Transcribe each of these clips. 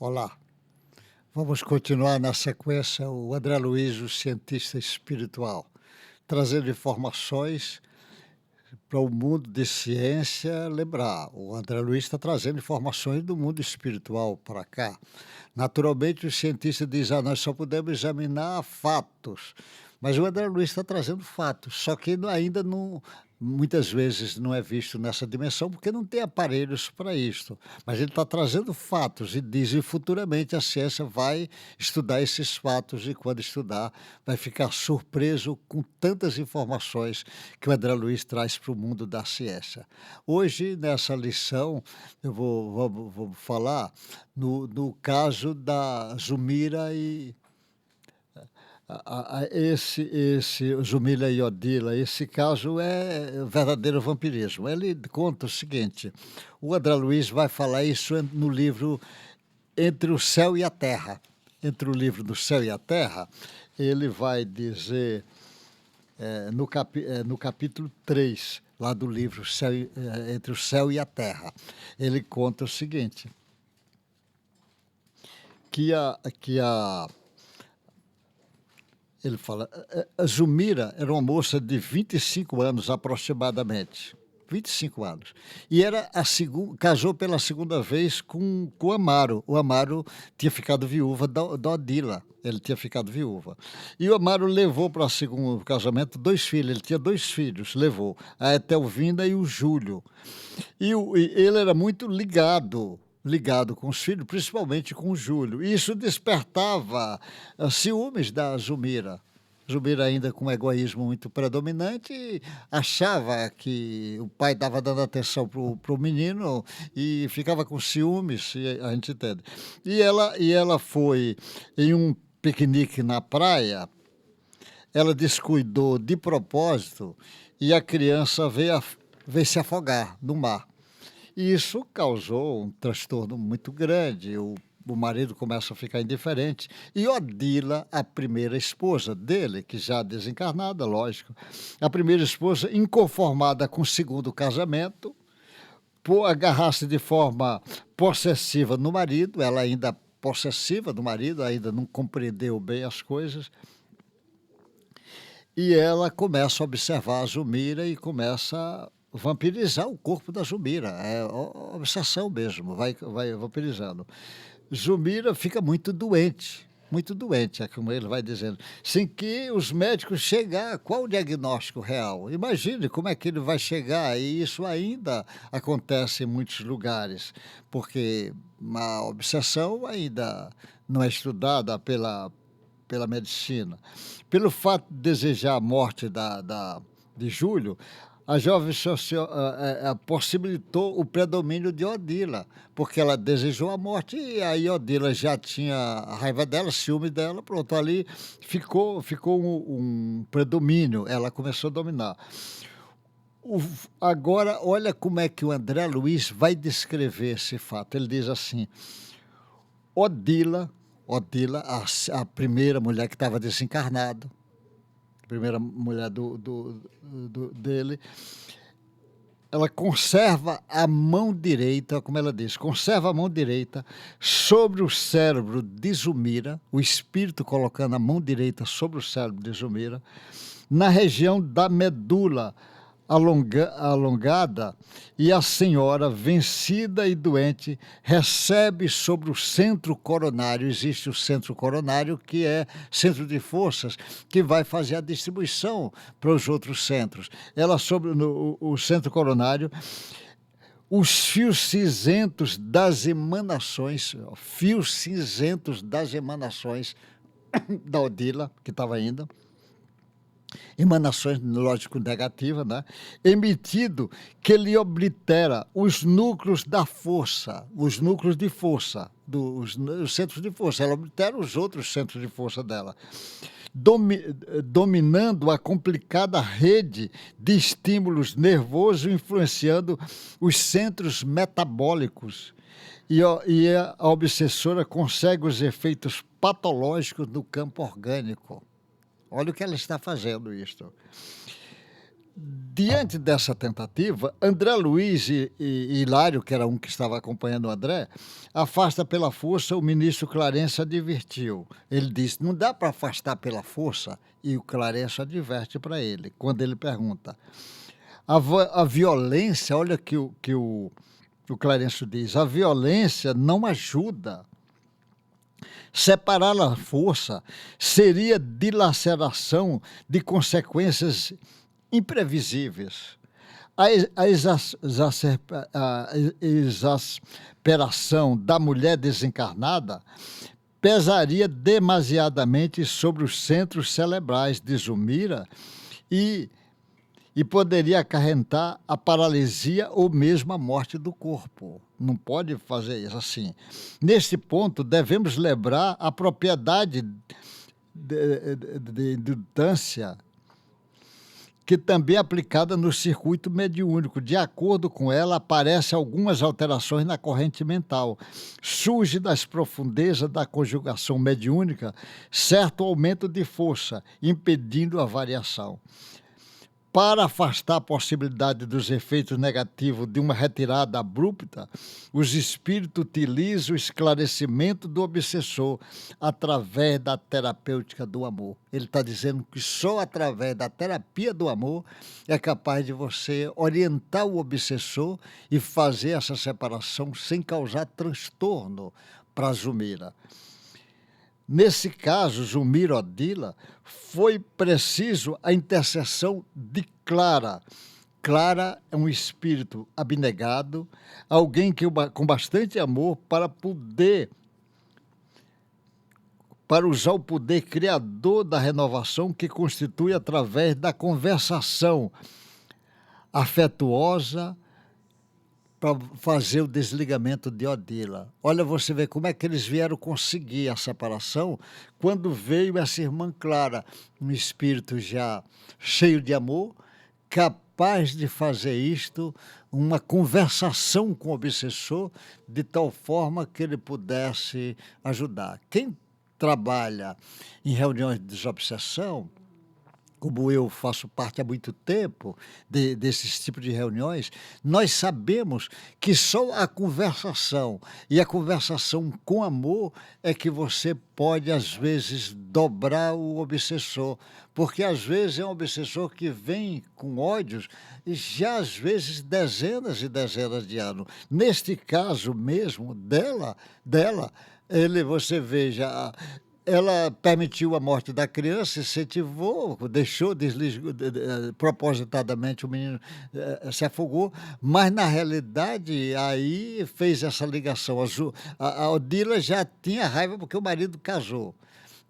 Olá, vamos continuar na sequência o André Luiz, o cientista espiritual, trazendo informações para o mundo de ciência. Lembrar, o André Luiz está trazendo informações do mundo espiritual para cá. Naturalmente, o cientista diz: nós só podemos examinar fatos. Mas o André Luiz está trazendo fatos, só que ainda não, muitas vezes não é visto nessa dimensão, porque não tem aparelhos para isto. Mas ele está trazendo fatos e diz que futuramente a ciência vai estudar esses fatos, e quando estudar, vai ficar surpreso com tantas informações que o André Luiz traz para o mundo da ciência. Hoje, nessa lição, eu vou falar no caso da Zumira e esse Zumila e Odila, esse caso é verdadeiro vampirismo. Ele conta o seguinte: o André Luiz vai falar isso no livro Entre o Céu e a Terra. Entre o livro do Céu e a Terra, ele vai dizer, no capítulo 3, lá do livro Entre o Céu e a Terra, ele conta o seguinte, ele fala, a Zumira era uma moça de 25 anos aproximadamente, 25 anos, e casou pela segunda vez com o Amaro. O Amaro tinha ficado viúva da Odila, ele tinha ficado viúva. E o Amaro levou para o segundo casamento 2 filhos, ele tinha 2 filhos, levou, a Etelvina e o Júlio. E ele era muito ligado com os filhos, principalmente com o Júlio. E isso despertava ciúmes da Zumira. Zumira, ainda com um egoísmo muito predominante, achava que o pai estava dando atenção para o menino e ficava com ciúmes, a gente entende. E ela foi em um piquenique na praia, ela descuidou de propósito e a criança veio se afogar no mar. E isso causou um transtorno muito grande. O marido começa a ficar indiferente. E Odila, a primeira esposa dele, que já desencarnada, lógico, a primeira esposa, inconformada com o segundo casamento, agarrar-se de forma possessiva no marido, ela ainda possessiva do marido, ainda não compreendeu bem as coisas, e ela começa a observar a Zumira e começa a vampirizar o corpo da Zumira. É obsessão mesmo, vai vampirizando. Zumira fica muito doente, é como ele vai dizendo, sem que os médicos chegar. Qual o diagnóstico real? Imagine como é que ele vai chegar, e isso ainda acontece em muitos lugares, porque a obsessão ainda não é estudada pela medicina. Pelo fato de desejar a morte de Júlio, a jovem possibilitou o predomínio de Odila, porque ela desejou a morte, e aí Odila já tinha a raiva dela, ciúme dela, pronto, ali ficou um predomínio, ela começou a dominar. Agora, olha como é que o André Luiz vai descrever esse fato. Ele diz assim: Odila, a primeira mulher que estava desencarnada, a primeira mulher dele, ela conserva a mão direita, como ela diz, conserva a mão direita sobre o cérebro de Zumira, o espírito colocando a mão direita sobre o cérebro de Zumira, na região da medula alongada, e a senhora, vencida e doente, recebe sobre o centro coronário. Existe o centro coronário, que é centro de forças, que vai fazer a distribuição para os outros centros. Ela, sobre o centro coronário, os fios cinzentos das emanações, da Odila, que estava indo, emanações, lógico, negativas, né? Emitido, que ele oblitera os núcleos da força, os núcleos de força, os centros de força. Ela oblitera os outros centros de força dela, dominando a complicada rede de estímulos nervosos, influenciando os centros metabólicos. E a obsessora consegue os efeitos patológicos no campo orgânico. Olha o que ela está fazendo, isto. Diante dessa tentativa, André Luiz e Hilário, que era um que estava acompanhando o André, afasta pela força, o ministro Clarence advertiu. Ele disse, não dá para afastar pela força, e o Clarence adverte para ele, quando ele pergunta. A violência, olha que o Clarence diz, a violência não ajuda. Separar a força seria dilaceração de consequências imprevisíveis. A exasperação da mulher desencarnada pesaria demasiadamente sobre os centros cerebrais de Zulmira e poderia acarretar a paralisia ou mesmo a morte do corpo. Não pode fazer isso assim. Neste ponto, devemos lembrar a propriedade de indutância, que também é aplicada no circuito mediúnico. De acordo com ela, aparecem algumas alterações na corrente mental. Surge das profundezas da conjugação mediúnica certo aumento de força, impedindo a variação. Para afastar a possibilidade dos efeitos negativos de uma retirada abrupta, os espíritos utilizam o esclarecimento do obsessor através da terapêutica do amor. Ele está dizendo que só através da terapia do amor é capaz de você orientar o obsessor e fazer essa separação sem causar transtorno para a Zulmira. Nesse caso, Zulmira Odila, foi preciso a intercessão de Clara. Clara é um espírito abnegado, alguém que com bastante amor para usar o poder criador da renovação que constitui através da conversação afetuosa, para fazer o desligamento de Odila. Olha, você vê como é que eles vieram conseguir a separação quando veio essa irmã Clara, um espírito já cheio de amor, capaz de fazer isto, uma conversação com o obsessor, de tal forma que ele pudesse ajudar. Quem trabalha em reuniões de desobsessão, como eu faço parte há muito tempo desses tipos de reuniões, nós sabemos que só a conversação, e a conversação com amor, é que você pode, às vezes, dobrar o obsessor. Porque, às vezes, é um obsessor que vem com ódios, e já, às vezes, dezenas e dezenas de anos. Neste caso mesmo, você veja, ela permitiu a morte da criança, incentivou, deixou, desligou, propositadamente o menino se afogou, mas na realidade aí fez essa ligação. A Odila já tinha raiva porque o marido casou.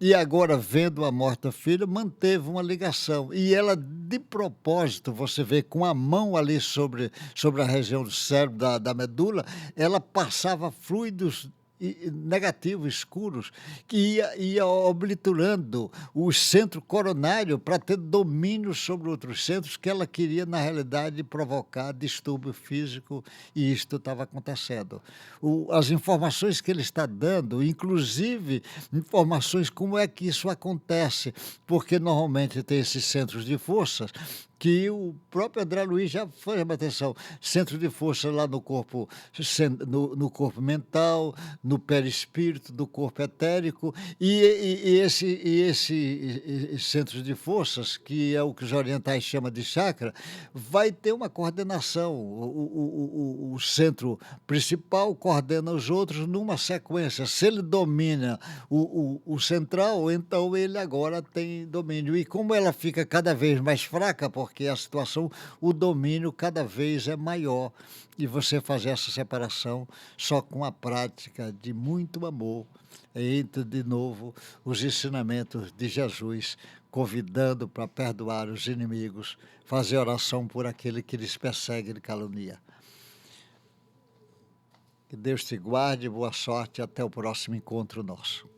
E agora, vendo a morte da filha, manteve uma ligação. E ela, de propósito, você vê, com a mão ali sobre a região do cérebro, da medula, ela passava fluidos negativos, escuros, que ia obliterando o centro coronário para ter domínio sobre outros centros que ela queria, na realidade, provocar distúrbio físico, e isto estava acontecendo. As informações que ele está dando, inclusive informações como é que isso acontece, porque normalmente tem esses centros de forças que o próprio André Luiz já foi, atenção, centro de força lá no corpo, no corpo mental, no perispírito, do corpo etérico, e esse centro de forças, que é o que os orientais chamam de chakra, vai ter uma coordenação. O centro principal coordena os outros numa sequência. Se ele domina o central, então ele agora tem domínio. E como ela fica cada vez mais fraca, porque a situação, o domínio cada vez é maior. E você fazer essa separação só com a prática de muito amor, entre de novo os ensinamentos de Jesus, convidando para perdoar os inimigos, fazer oração por aquele que lhes persegue e calunia. Que Deus te guarde, boa sorte, até o próximo encontro nosso.